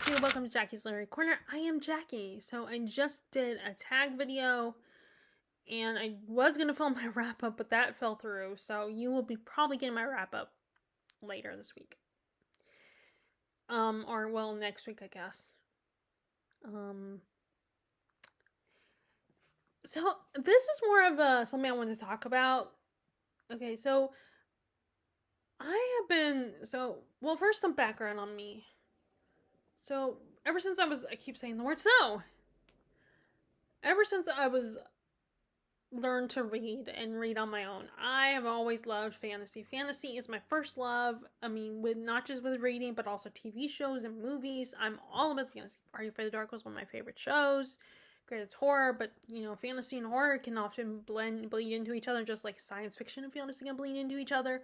YouTube, welcome to Jackie's Literary Corner. I am Jackie. So I just did a tag video and I was going to film my wrap up, but that fell through. So you will be probably getting my wrap up later this week. Or well, next week, I guess. So this is more of something I wanted to talk about. Okay, so I have been, well, first some background on me. So ever since I keep saying the word so. Ever since I was learned to read and read on my own, I have always loved fantasy. Fantasy is my first love. I mean, with not just with reading, but also TV shows and movies. I'm all about fantasy. Are You Afraid of the Dark was one of my favorite shows. Great, it's horror, but fantasy and horror can often bleed into each other, just like science fiction and fantasy can bleed into each other.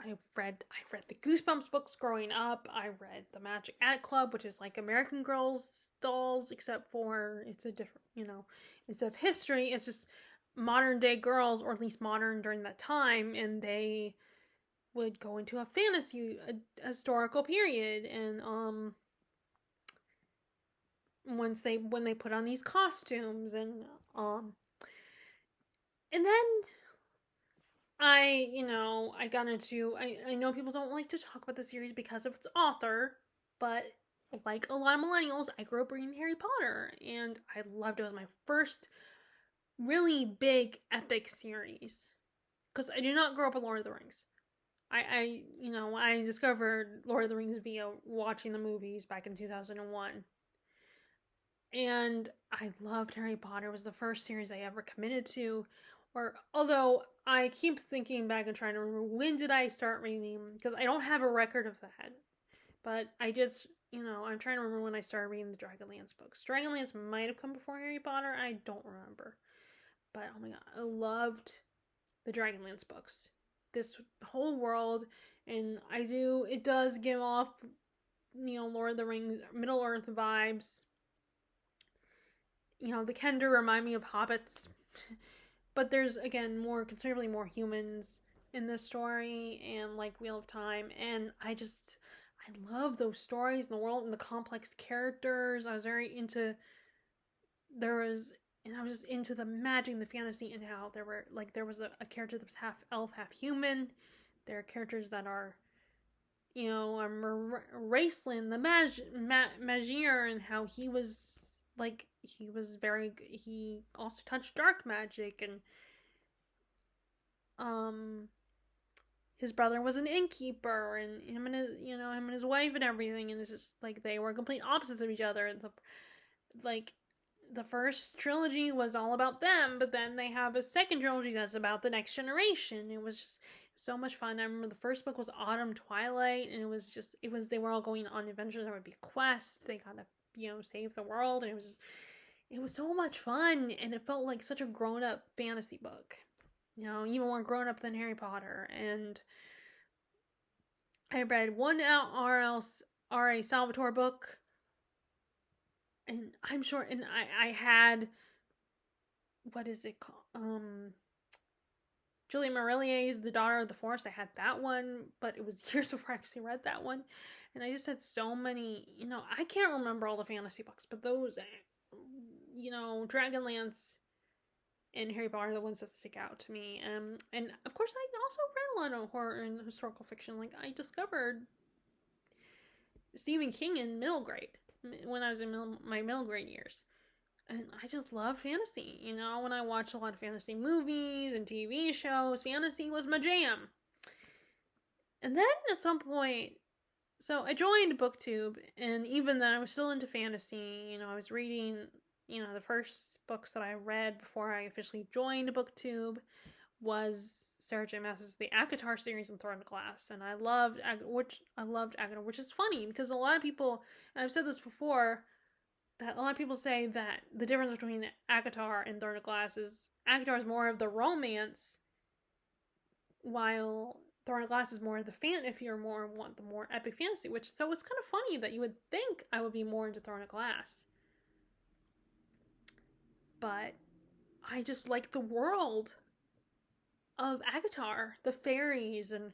I read the Goosebumps books growing up. I read the Magic Ad Club, which is like American Girls dolls, except for it's a different, instead of history, it's just modern day girls, or at least modern during that time, and they would go into a fantasy, a historical period, and when they put on these costumes, and then I got into, I know people don't like to talk about the series because of its author, but like a lot of millennials, I grew up reading Harry Potter, and I loved it. It was my first really big epic series, because I did not grow up with Lord of the Rings. I discovered Lord of the Rings via watching the movies back in 2001. And I loved Harry Potter. It was the first series I ever committed to. Or, although I keep thinking back and trying to remember, when did I start reading? Because I don't have a record of that. But I just, I'm trying to remember when I started reading the Dragonlance books. Dragonlance might have come before Harry Potter. I don't remember. But, oh my god, I loved the Dragonlance books. This whole world, and it does give off, Lord of the Rings, Middle Earth vibes. The Kender remind me of hobbits. But there's, again, considerably more humans in this story, and like Wheel of Time, and I love those stories and the world and the complex characters. I was very into, I was just into the magic and the fantasy, and how there was a character that was half elf, half human. There are characters that are, Raceland, the Magier, and how he was he also touched dark magic, and his brother was an innkeeper, and him and his wife and everything, and it's just like they were complete opposites of each other. The first trilogy was all about them, but then they have a second trilogy that's about the next generation. It was just so much fun. I remember the first book was Autumn Twilight, and they were all going on adventures. There would be quests. They gotta save the world, and it was so much fun, and it felt like such a grown-up fantasy book. Even more grown-up than Harry Potter. And I read one R.A. Salvatore book, and I'm sure, and I had, what is it called? Julia Marillier's The Daughter of the Forest. I had that one, but it was years before I actually read that one. And I just had so many, I can't remember all the fantasy books, but those, Dragonlance and Harry Potter are the ones that stick out to me. And of course, I also read a lot of horror and historical fiction. Like, I discovered Stephen King in middle grade, when I was in my middle grade years. And I just love fantasy. When I watch a lot of fantasy movies and TV shows, fantasy was my jam. And then at some point, so I joined BookTube, and even then I was still into fantasy. I was reading, the first books that I read before I officially joined BookTube was Sarah J. Maas's The ACOTAR series and Throne of Glass, and I loved ACOTAR, which is funny because a lot of people, and I've said this before, that a lot of people say that the difference between ACOTAR and Throne of Glass is ACOTAR is more of the romance, while Throne of Glass is more of the if you want the more epic fantasy, so it's kind of funny that you would think I would be more into Throne of Glass. But I just like the world of ACOTAR, the fairies, and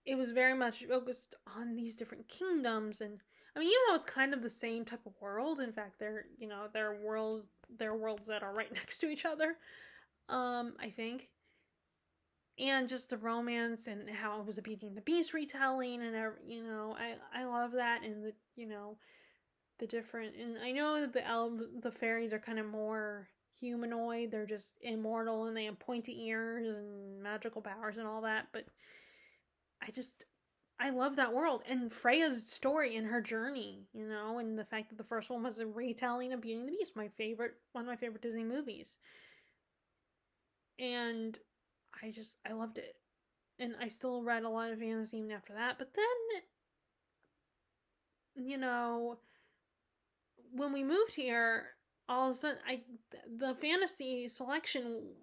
it was very much focused on these different kingdoms. And I mean, even though it's kind of the same type of world, in fact, they're worlds that are right next to each other. I think, and just the romance and how it was a Beauty and the Beast retelling, and I love that, and the different, and I know that the fairies are kind of more humanoid. They're just immortal and they have pointy ears and magical powers and all that. But I just I love that world and Freya's story and her journey, and the fact that the first one was a retelling of Beauty and the Beast, one of my favorite Disney movies. And I loved it. And I still read a lot of fantasy even after that. But then, when we moved here, all of a sudden, the fantasy selection.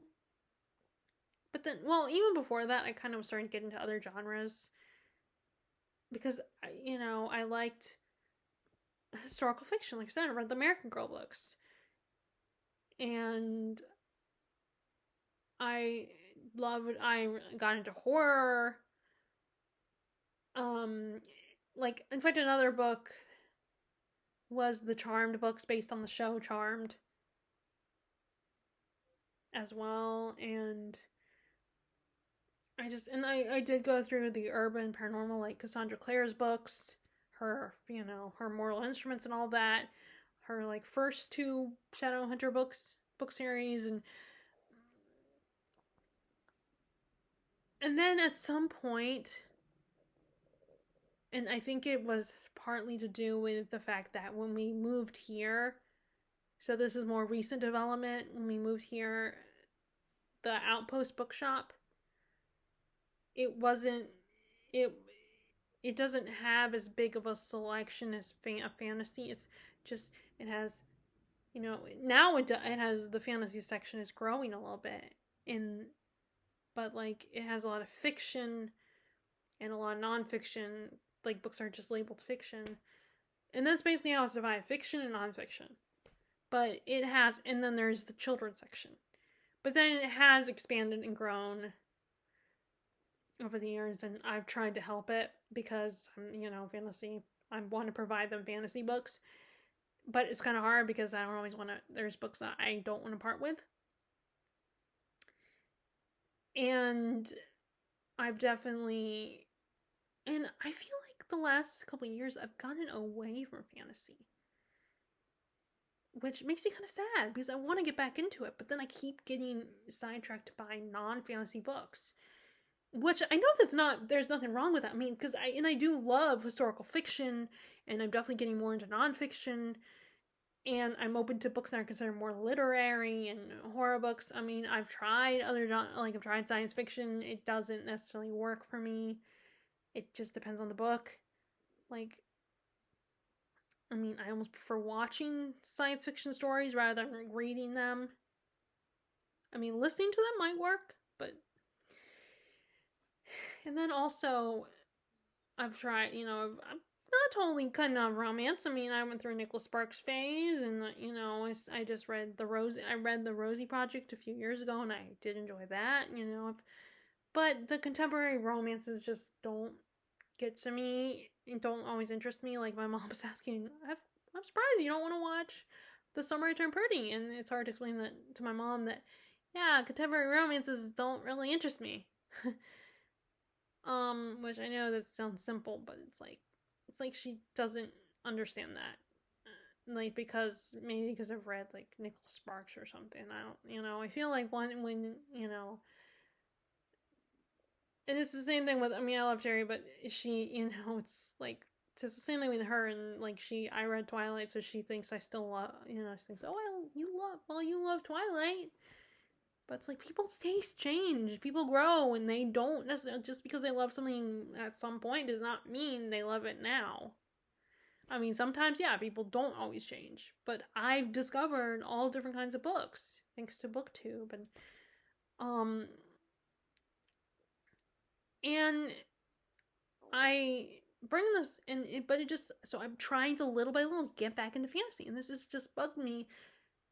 But then, well, even before that, I kind of was starting to get into other genres because I liked historical fiction. Like I said, I read the American Girl books, and I got into horror. Like, in fact, another book was the Charmed books based on the show Charmed as well. And I did go through the urban paranormal, like Cassandra Clare's books, her Mortal Instruments and all that, her like first two Shadowhunter book series, and then at some point, and I think it was partly to do with the fact that when we moved here, so this is more recent development, when we moved here, the Outpost bookshop, it wasn't, it doesn't have as big of a selection as a fantasy. It's just, it has, now it has, the fantasy section is growing a little bit, but like it has a lot of fiction and a lot of nonfiction. Like, books are just labeled fiction, and that's basically how it's divided: fiction and nonfiction. But it has, and then there's the children's section. But then it has expanded and grown over the years, and I've tried to help it because fantasy. I want to provide them fantasy books, but it's kind of hard because I don't always want to. There's books that I don't want to part with, and I've definitely, and I feel like the last couple of years I've gotten away from fantasy, which makes me kind of sad because I want to get back into it, but then I keep getting sidetracked by non-fantasy books, which I know there's nothing wrong with that. I mean, because I do love historical fiction, and I'm definitely getting more into nonfiction, and I'm open to books that are considered more literary and horror books. I mean, I've tried I've tried science fiction. It doesn't necessarily work for me. It just depends on the book. Like, I mean, I almost prefer watching science fiction stories rather than reading them. I mean, listening to them might work, but... And then also, I've tried, I'm not totally cutting out romance. I mean, I went through a Nicholas Sparks phase, and, I just read the Rosie Project a few years ago, and I did enjoy that, but the contemporary romances just don't get to me and don't always interest me. Like, my mom was asking, I'm surprised you don't want to watch The Summer I Turned Pretty, and it's hard to explain that to my mom that, yeah, contemporary romances don't really interest me. Which I know that sounds simple, but it's like she doesn't understand that. Like, maybe because I've read, like, Nicholas Sparks or something. I don't, I feel like when, and it's the same thing with, I mean, I love Terry, but she, it's like, it's the same thing with her, and like, I read Twilight, so she thinks I still love, she thinks, oh, you love Twilight. But it's like, people's tastes change, people grow, and they don't necessarily, just because they love something at some point does not mean they love it now. I mean, sometimes, yeah, people don't always change, but I've discovered all different kinds of books, thanks to BookTube, and I bring this in, but it just, so I'm trying to little by little get back into fantasy, and this has just bugged me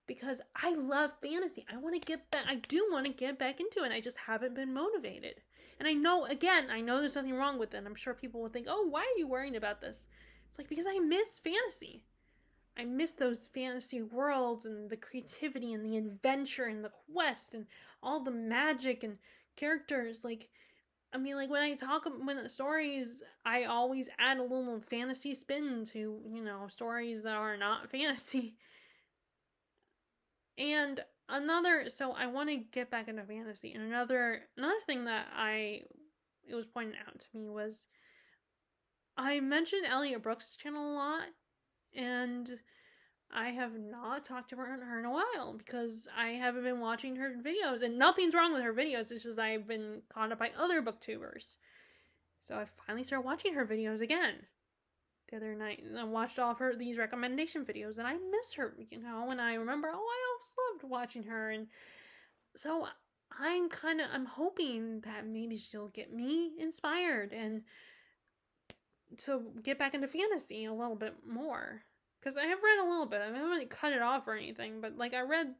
because I love fantasy. I do want to get back into it. I just haven't been motivated. And I know, again, I know there's nothing wrong with it. I'm sure people will think, oh, why are you worrying about this? It's like, because I miss fantasy. I miss those fantasy worlds and the creativity and the adventure and the quest and all the magic and characters. Like, I mean, like when the stories, I always add a little fantasy spin to, stories that are not fantasy. And so I want to get back into fantasy. And another thing that it was pointed out to me was I mentioned Elliot Brooks' channel a lot, and I have not talked to her in a while because I haven't been watching her videos, and nothing's wrong with her videos. It's just I've been caught up by other booktubers. So I finally started watching her videos again the other night, and I watched all of these recommendation videos, and I miss her, and I remember, I always loved watching her, and so I'm hoping that maybe she'll get me inspired and to get back into fantasy a little bit more. Because I have read a little bit. I haven't cut it off or anything, but like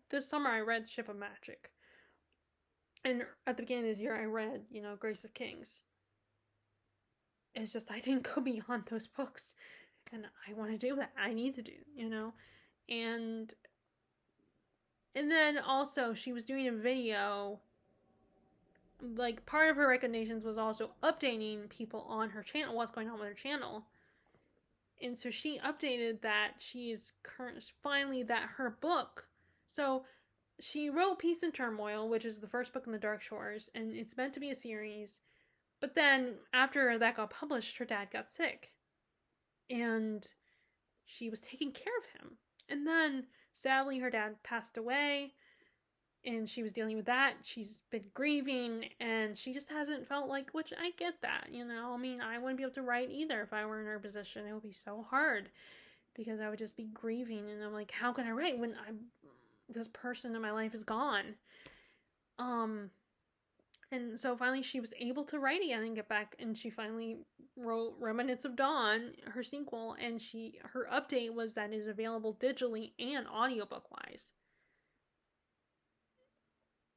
this summer I read Ship of Magic. And at the beginning of this year I read, Grace of Kings. It's just I didn't go beyond those books. And I want to do that. I need to do, And then also she was doing a video, like part of her recommendations was also updating people on her channel, what's going on with her channel. And so she updated that she's finally that her book. So she wrote Peace and Turmoil, which is the first book in the Dark Shores, and it's meant to be a series. But then after that got published, her dad got sick. And she was taking care of him. And then sadly her dad passed away, and she was dealing with that. She's been grieving, and she just hasn't felt like, which I get that, I mean, I wouldn't be able to write either if I were in her position. It would be so hard because I would just be grieving, and I'm like, how can I write when this person in my life is gone? And so finally she was able to write again and get back, and she finally wrote Remnants of Dawn, her sequel, and her update was that it is available digitally and audiobook wise.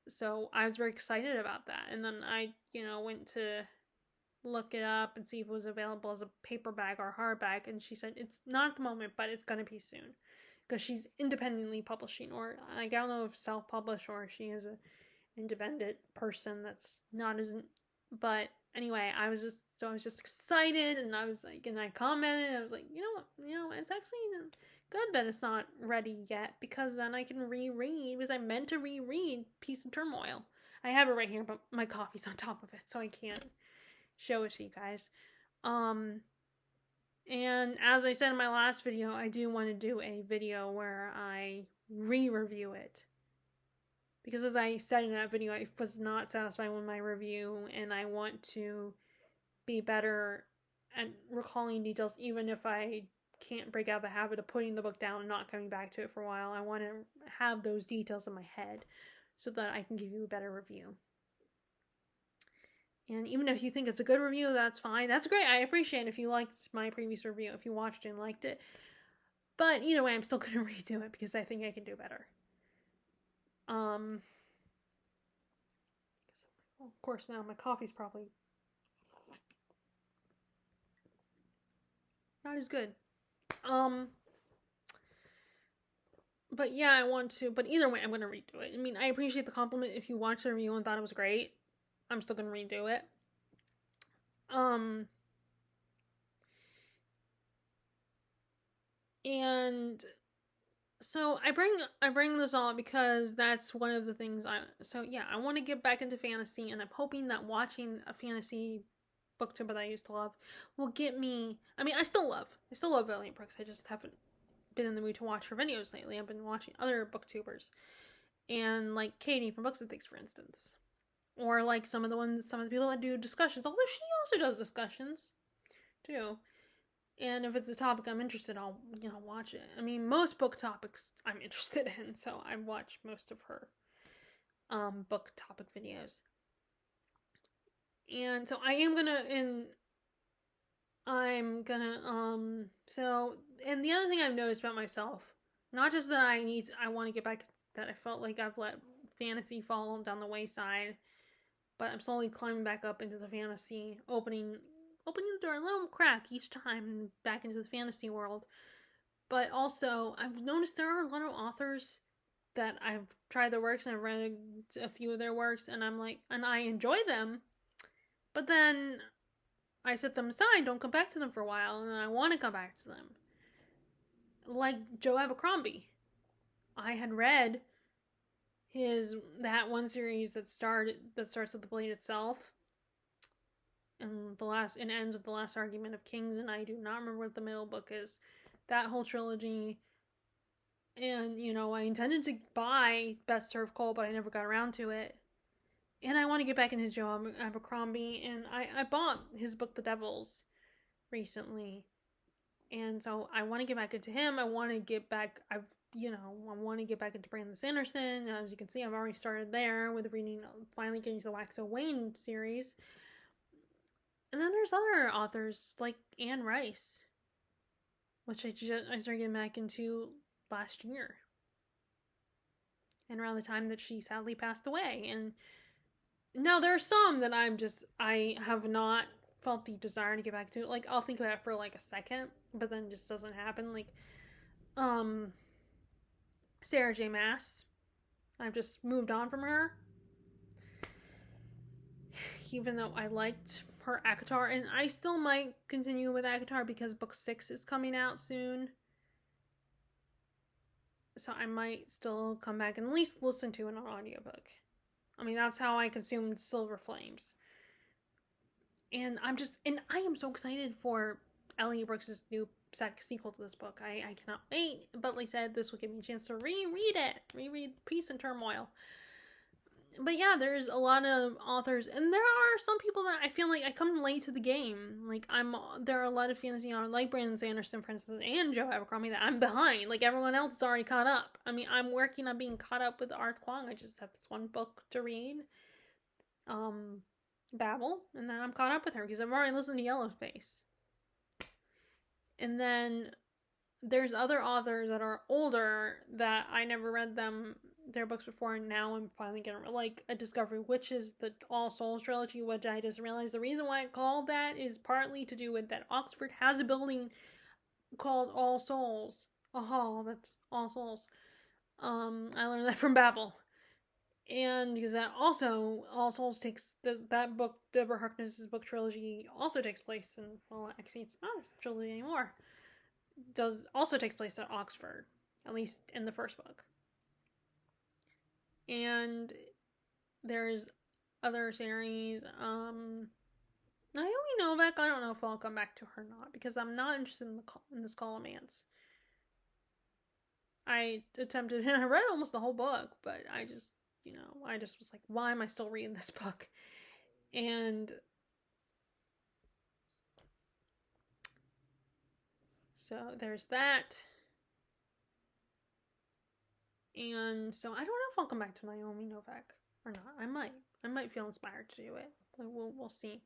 So I was very excited about that. And then I, went to look it up and see if it was available as a paperback or hardback. And she said it's not at the moment, but it's going to be soon. Because she's independently publishing. Or I don't know if self-published or she is an independent person that's not as... But anyway, I was just excited. And I was like, and I commented. And I was like, it's actually... good that it's not ready yet, because then I can reread, because I meant to reread Peace and Turmoil. I have it right here, but my coffee's on top of it, so I can't show it to you guys. And as I said in my last video, I do want to do a video where I re-review it. Because as I said in that video, I was not satisfied with my review, and I want to be better at recalling details, even if I can't break out the habit of putting the book down and not coming back to it for a while. I want to have those details in my head so that I can give you a better review. And even if you think it's a good review, that's fine. That's great. I appreciate it if you liked my previous review, if you watched it and liked it. But either way, I'm still going to redo it because I think I can do better. Of course, now my coffee's probably not as good. But yeah, I want to, but either way, I'm going to redo it. I mean, I appreciate the compliment. If you watched the review and thought it was great, I'm still going to redo it. And so I bring this all up because that's one of the things I want to get back into fantasy, and I'm hoping that watching a fantasy booktuber that I used to love will get me. I mean, I still love Elliot Brooks. I just haven't been in the mood to watch her videos lately. I've been watching other booktubers, and like Katie from Books and Things, for instance, or like some of the people that do discussions. Although she also does discussions too. And if it's a topic I'm interested in, I'll watch it. I mean, most book topics I'm interested in, so I watch most of her book topic videos. And so and the other thing I've noticed about myself, not just that I want to get back, that I felt like I've let fantasy fall down the wayside, but I'm slowly climbing back up into the fantasy, opening the door a little crack each time back into the fantasy world. But also, I've noticed there are a lot of authors that I've tried their works and I've read a few of their works, and I enjoy them, but then I set them aside, don't come back to them for a while, and then I want to come back to them. Like Joe Abercrombie. I had read that one series that starts with the blade itself, and it ends with the last argument of kings, and I do not remember what the middle book is. That whole trilogy, and I intended to buy Best Served Cold, but I never got around to it. And I want to get back into Joe Abercrombie, and I bought his book The Devils recently, and so I want to get back into him. I want to get back. I want to get back into Brandon Sanderson. As you can see, I've already started there with finally getting to the Wax of Wayne series. And then there's other authors like Anne Rice, which I started getting back into last year, and around the time that she sadly passed away. And now there are some that I have not felt the desire to get back to. Like, I'll think about it for like a second, but then it just doesn't happen. Like, Sarah J. Maas. I've just moved on from her. Even though I liked her ACOTAR, and I still might continue with ACOTAR because book 6 is coming out soon. So I might still come back and at least listen to an audiobook. I mean, that's how I consumed Silver Flames. And I am so excited for Elliot Brooks' new sequel to this book. I cannot wait. But like I said, this will give me a chance to reread Peace and Turmoil. But yeah, there's a lot of authors, and there are some people that I feel like I come late to the game. Like, there are a lot of fantasy authors, like Brandon Sanderson, for instance, and Joe Abercrombie, that I'm behind. Like, everyone else is already caught up. I mean, I'm working on being caught up with Arth Kwong. I just have this one book to read, Babel, and then I'm caught up with her because I've already listened to Yellow Space. And then there's other authors that are older that I never read their books before, and now I'm finally getting like a discovery, which is the All Souls trilogy, which I just realized the reason why I called that is partly to do with that Oxford has a building called All Souls, a hall that's All Souls. I learned that from Babel, and because that also All Souls takes that book, Deborah Harkness's book trilogy also takes place in, well, actually it's not a trilogy anymore. Also takes place at Oxford, at least in the first book. And there's other series. Naomi Novak, I don't know if I'll come back to her or not, because I'm not interested in this Colomance. I attempted, and I read almost the whole book, but I just was like, why am I still reading this book? And so there's that. And so I don't know if I'll come back to Naomi Novak or not. I might feel inspired to do it. We'll see.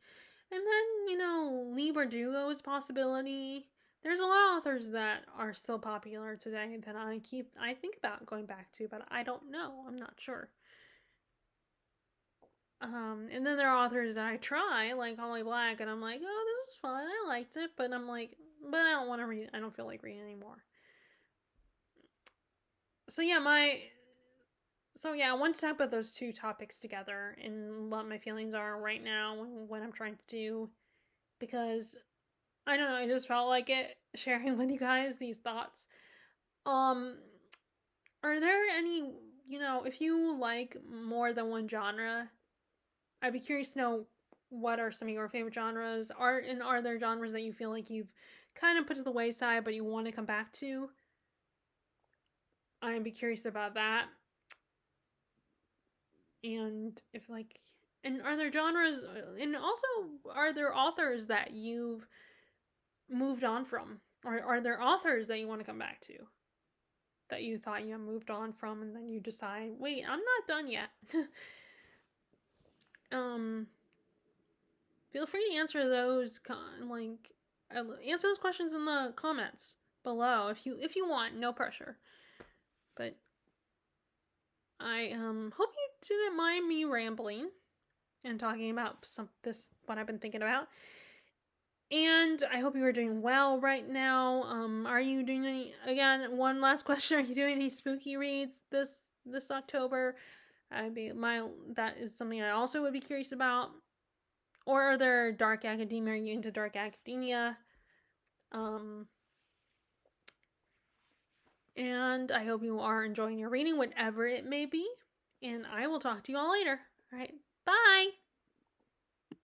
And then, Leigh Bardugo is a possibility. There's a lot of authors that are still popular today that I think about going back to, but I don't know. I'm not sure. And then there are authors that I try, like Holly Black, and I'm like, oh, this is fun. I liked it, but I'm like, but I don't want to read. I don't feel like reading anymore. So yeah, I want to talk about those two topics together and what my feelings are right now and what I'm trying to do, because I don't know, I just felt like it sharing with you guys these thoughts. Are there any, if you like more than one genre, I'd be curious to know what are some of your favorite genres, are there genres that you feel like you've kind of put to the wayside but you want to come back to? I'd be curious about that. And are there genres, and also are there authors that you've moved on from, or are there authors that you want to come back to that you thought you moved on from, and then you decide, wait, I'm not done yet? Feel free to answer those questions in the comments below if you want. No pressure. But I hope you didn't mind me rambling. and talking about what I've been thinking about. And I hope you are doing well right now. Are you doing any? Again, one last question: are you doing any spooky reads this October? That is something I also would be curious about. Or are there dark academia? Are you into dark academia? And I hope you are enjoying your reading, whatever it may be. And I will talk to you all later. All right, bye.